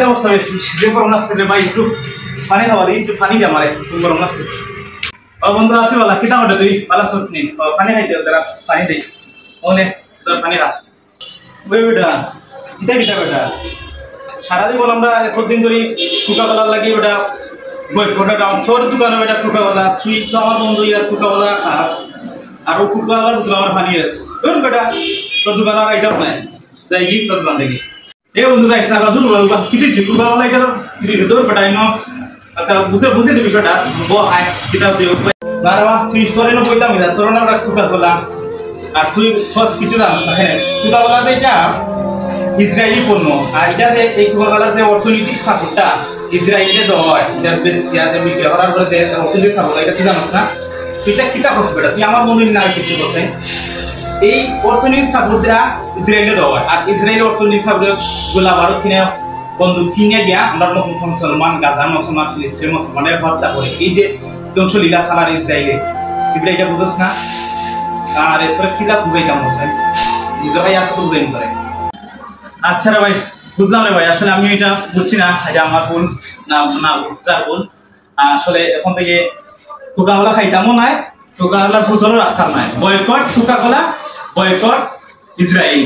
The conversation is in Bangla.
কিতা অবস্থা যে গরম লাগছে রে ভাই, একটু পানি খাওয়া দিই, একটু পানি দে আমারে, খুব গরম লাগছে। ও বন্ধু আসি বলা কিতা হঠাৎ তুই পালা সত নি পানি খাইতে তারা পানি দেই ওনে তোর পানি খা। ওই বেটা কিতা কিতা বেটা সারাদিন বল আমরা এতদিন ধরে কোকাকোলা লাগি বেটা বয়কটা দাম তোর দোকানে বেটা কোকাকোলা, তুই তো আমার বন্ধু ইয়ার কোকাকোলা খাস আর ও কোকাকোলার বদলে আমার পানি আছে। তোর বেটা তোর দোকানে আর আইতাম নাই, যাই গিয়ে তোর দোকান দেখি এ বন্ধু যাইস না দূর বাবা কিতেছি কোকাকোলা এটা কিতেছি তোর বেটা ইনো। আচ্ছা বুঝে বুঝে দিবি বেটা বো আয় কিতাব দিও না রে বা তুই তোরে না বইতাম না তোর না ওটা কোকাকোলা আর তুই ফার্স্ট কিছু জানিস না। হ্যাঁ কোকাকোলা এটা ইসরায়েলি পণ্য আর এটাতে এই কোকাকোলার যে অর্থনৈতিক সাপোর্টটা ইসরায়েলে দেওয়া হয়, এটার বেশিয়াতে বিক্রি করার পরে যে অর্থনৈতিক সাপোর্ট এটা তুই জানিস না। তুইটা কিতা করছিস বেটা, তুই আমার বন্ধু না কিছু করছেন। এই অর্থনৈতিক সাপোর্টটা ইসরায়েলে দেওয়া হয় আর ইসরায়েলের অর্থনৈতিক সাপোর্ট গোলা ভারত কিনে বন্ধু কিনে গিয়া আমরা মুসলমান গাজা মুসলমান ফিলিস্তিন মুসলমানের হত্যা করে এই যে ধ্বংসলীলা চালার ইসরায়েলে এটা বুঝোস না। আর এরপরে কিতা বুঝাইতাম বলছেন নিজের ভাই এত বুঝাইন করে। আচ্ছা রে ভাই বুঝলাম রে ভাই, আসলে আমি এটা বুঝছি না যে আমার ভুল না না যার ভুল। আসলে এখন থেকে কোকাকোলা খাইতামও নাই, কোকাকোলার বোতলও রাখতাম নাই। Boycott Coca Cola, boycott Israel.